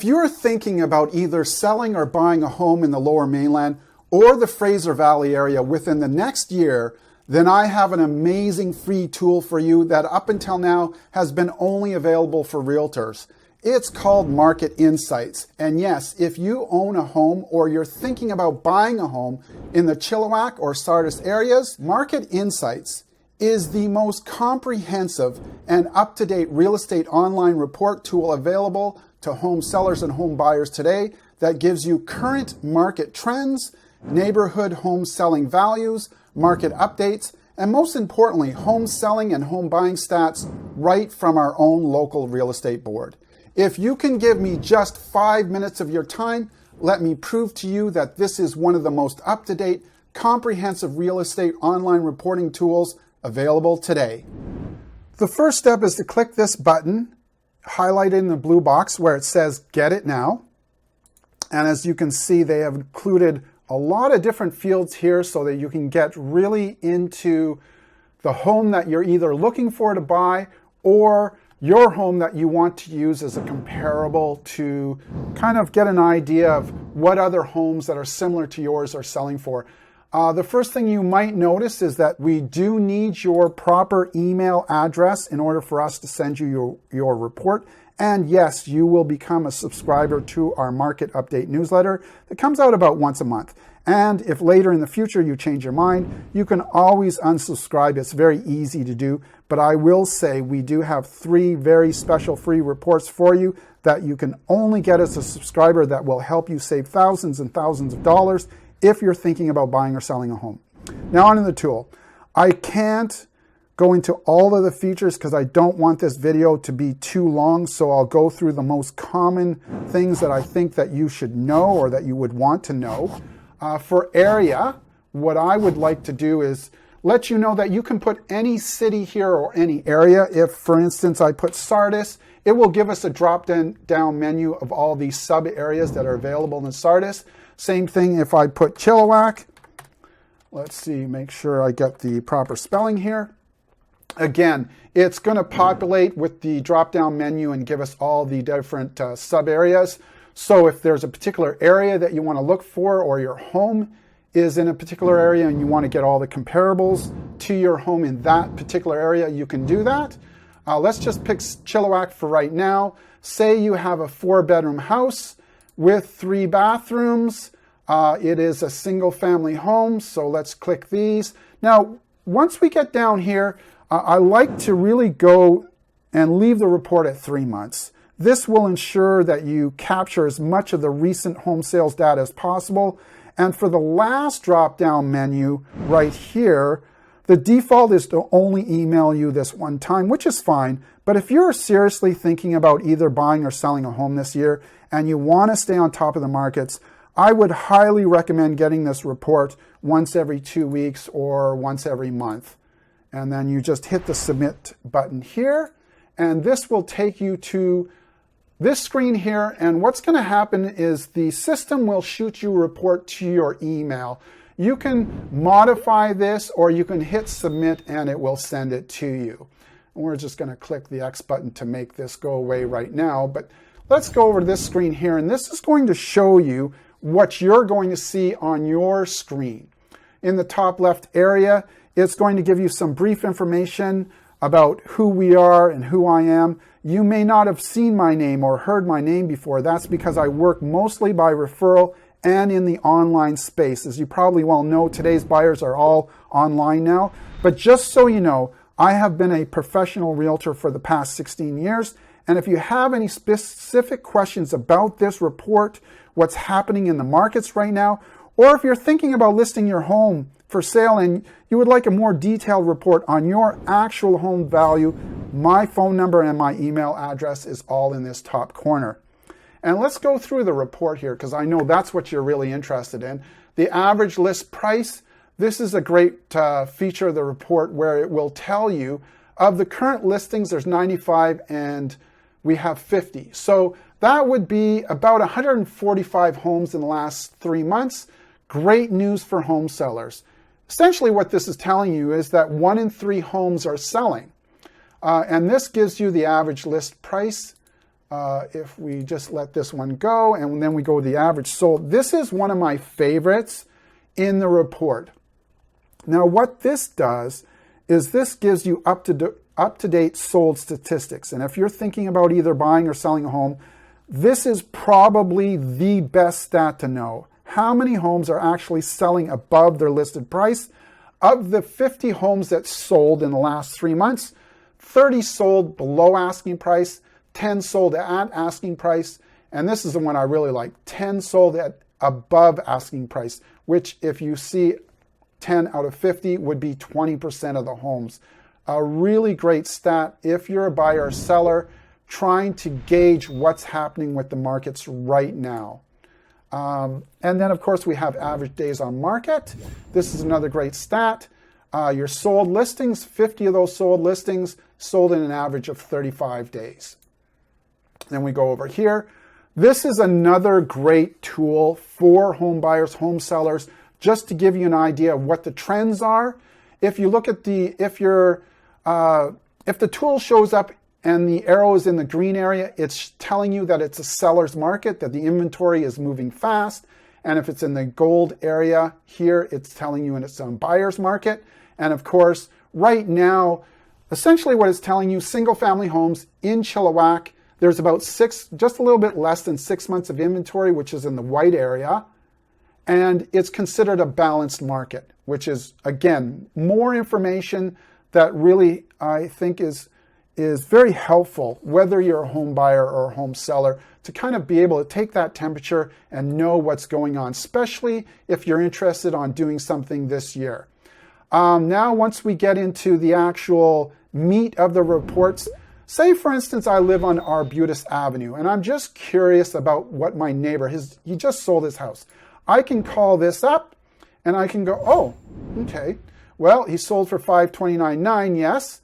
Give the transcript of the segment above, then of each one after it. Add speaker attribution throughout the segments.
Speaker 1: If you're thinking about either selling or buying a home in the Lower Mainland or the Fraser Valley area within the next year, then I have an amazing free tool for you that up until now has been only available for realtors. It's called Market Insights. And yes, if you own a home or you're thinking about buying a home in the Chilliwack or Sardis areas, Market Insights is the most comprehensive and up-to-date real estate online report tool available to home sellers and home buyers today that gives you current market trends, neighborhood home selling values, market updates, and most importantly, home selling and home buying stats right from our own local real estate board. If you can give me just 5 minutes of your time, let me prove to you that this is one of the most up-to-date, comprehensive real estate online reporting tools available today. The first step is to click this button, highlighted in the blue box where it says Get It Now. And as you can see, they have included a lot of different fields here so that you can get really into the home that you're either looking for to buy or your home that you want to use as a comparable to kind of get an idea of what other homes that are similar to yours are selling for. The first thing you might notice is that we do need your proper email address in order for us to send you your report. And yes, you will become a subscriber to our Market Update newsletter that comes out about once a month. And if later in the future you change your mind, you can always unsubscribe. It's very easy to do. But I will say we do have 3 very special free reports for you that you can only get as a subscriber that will help you save thousands and thousands of dollars if you're thinking about buying or selling a home. Now on to the tool. I can't go into all of the features because I don't want this video to be too long, so I'll go through the most common things that I think that you should know or that you would want to know. For area, what I would like to do is let you know that you can put any city here or any area. If, for instance, I put Sardis, it will give us a drop-down menu of all these sub-areas that are available in Sardis. Same thing if I put Chilliwack. Let's see, make sure I get the proper spelling here. Again, it's going to populate with the drop-down menu and give us all the different sub-areas. So if there's a particular area that you want to look for, or your home is in a particular area and you want to get all the comparables to your home in that particular area, you can do that. Let's just pick Chilliwack for right now. Say you have a 4-bedroom house with 3 bathrooms. It is a single family home, so let's click these. Now, once we get down here, I like to really go and leave the report at 3 months. This will ensure that you capture as much of the recent home sales data as possible. And for the last drop-down menu right here, the default is to only email you this one time, which is fine. But if you're seriously thinking about either buying or selling a home this year and you want to stay on top of the markets, I would highly recommend getting this report once every 2 weeks or once every month. And then you just hit the submit button here, and this will take you to this screen here. And what's going to happen is the system will shoot you a report to your email. You can modify this or you can hit submit and it will send it to you. And we're just going to click the X button to make this go away right now. But let's go over to this screen here, and this is going to show you what you're going to see on your screen. In the top left area, it's going to give you some brief information about who we are and who I am. You may not have seen my name or heard my name before. That's because I work mostly by referral and in the online space. As you probably well know, today's buyers are all online now. But just so you know, I have been a professional realtor for the past 16 years. And if you have any specific questions about this report, what's happening in the markets right now, or if you're thinking about listing your home for sale and you would like a more detailed report on your actual home value, my phone number and my email address is all in this top corner. And let's go through the report here because I know that's what you're really interested in. The average list price, this is a great feature of the report where it will tell you of the current listings, there's 95 and we have 50. So that would be about 145 homes in the last 3 months. Great news for home sellers. Essentially what this is telling you is that 1 in 3 homes are selling. And this gives you the average list price if we just let this one go, and then we go with the average sold. This is one of my favorites in the report. Now, what this does is this gives you up-to-date sold statistics. And if you're thinking about either buying or selling a home, this is probably the best stat to know. How many homes are actually selling above their listed price? Of the 50 homes that sold in the last 3 months, 30 sold below asking price, 10 sold at asking price, and this is the one I really like, 10 sold at above asking price, which if you see 10 out of 50 would be 20% of the homes. A really great stat if you're a buyer or seller trying to gauge what's happening with the markets right now. And then, of course, we have average days on market. This is another great stat. Your sold listings, 50 of those sold listings sold in an average of 35 days. Then we go over here. This is another great tool for home buyers, home sellers, just to give you an idea of what the trends are. If you look at if the tool shows up and the arrow is in the green area, it's telling you that it's a seller's market, that the inventory is moving fast. And if it's in the gold area here, it's telling you it's a buyer's market. And of course, right now, essentially what it's telling you, single family homes in Chilliwack, there's about just a little bit less than 6 months of inventory, which is in the white area. And it's considered a balanced market, which is, again, more information that really, I think, is very helpful, whether you're a home buyer or a home seller, to kind of be able to take that temperature and know what's going on, especially if you're interested on doing something this year. Now, once we get into the actual meat of the reports, say, for instance, I live on Arbutus Avenue, and I'm just curious about what my neighbor, he just sold his house. I can call this up, and I can go, oh, okay, well, he sold for $529.9, yes,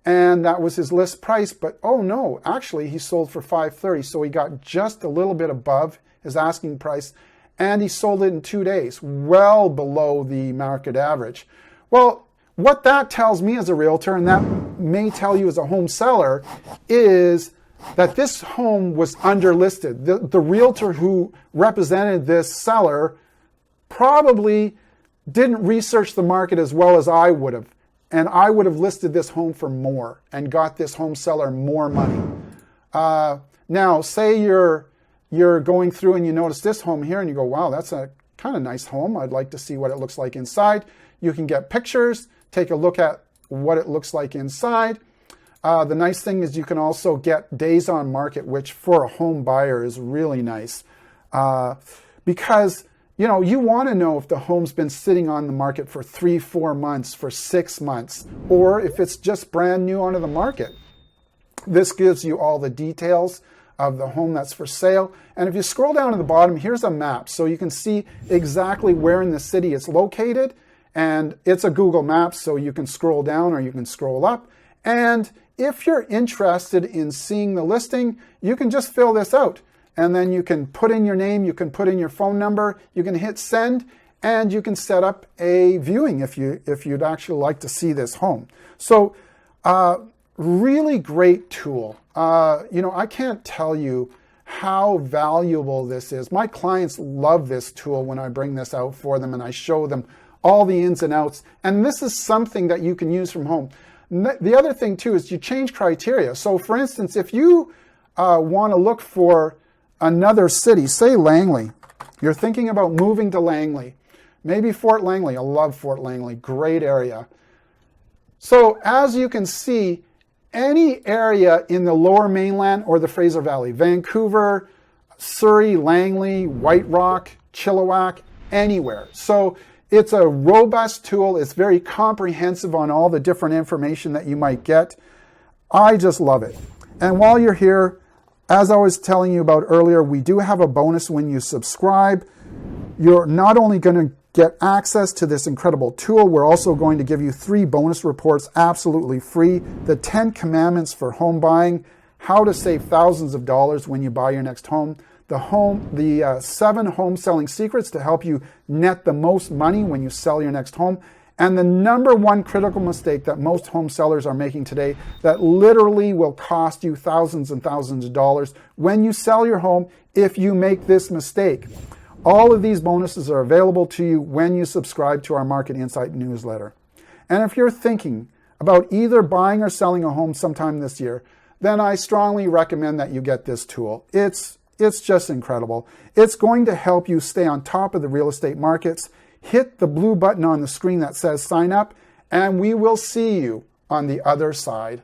Speaker 1: and that was his list price, but oh no, actually he sold for $530, so he got just a little bit above his asking price, and he sold it in 2 days, well below the market average. Well, what that tells me as a realtor, and that may tell you as a home seller, is that this home was underlisted. The realtor who represented this seller probably didn't research the market as well as I would have. And I would have listed this home for more and got this home seller more money. Now, say you're going through and you notice this home here and you go, wow, that's a kind of nice home. I'd like to see what it looks like inside. You can get pictures, take a look at what it looks like inside. The nice thing is you can also get days on market, which for a home buyer is really nice. Because you want to know if the home's been sitting on the market for 3-4 months, for 6 months, or if it's just brand new onto the market. This gives you all the details of the home that's for sale. And if you scroll down to the bottom, here's a map. So you can see exactly where in the city it's located. And it's a Google Maps, so you can scroll down or you can scroll up. And if you're interested in seeing the listing, you can just fill this out. And then you can put in your name, you can put in your phone number, you can hit send, and you can set up a viewing if you'd actually like to see this home. So really great tool. I can't tell you how valuable this is. My clients love this tool when I bring this out for them and I show them all the ins and outs. And this is something that you can use from home. The other thing too is you change criteria. So for instance, if you want to look for another city, say Langley, you're thinking about moving to Langley, maybe Fort Langley. I love Fort Langley, great area. So as you can see, any area in the Lower Mainland or the Fraser Valley, Vancouver, Surrey, Langley, White Rock, Chilliwack, anywhere. So it's a robust tool. It's very comprehensive on all the different information that you might get. I just love it. And while you're here, as I was telling you about earlier, we do have a bonus when you subscribe. You're not only going to get access to this incredible tool, we're also going to give you 3 bonus reports absolutely free. The 10 commandments for home buying, how to save thousands of dollars when you buy your next home, the 7 home selling secrets to help you net the most money when you sell your next home, And the number one critical mistake that most home sellers are making today that literally will cost you thousands and thousands of dollars when you sell your home if you make this mistake. All of these bonuses are available to you when you subscribe to our Market Insight newsletter. And if you're thinking about either buying or selling a home sometime this year, then I strongly recommend that you get this tool. It's just incredible. It's going to help you stay on top of the real estate markets. Hit the blue button on the screen that says sign up, and we will see you on the other side.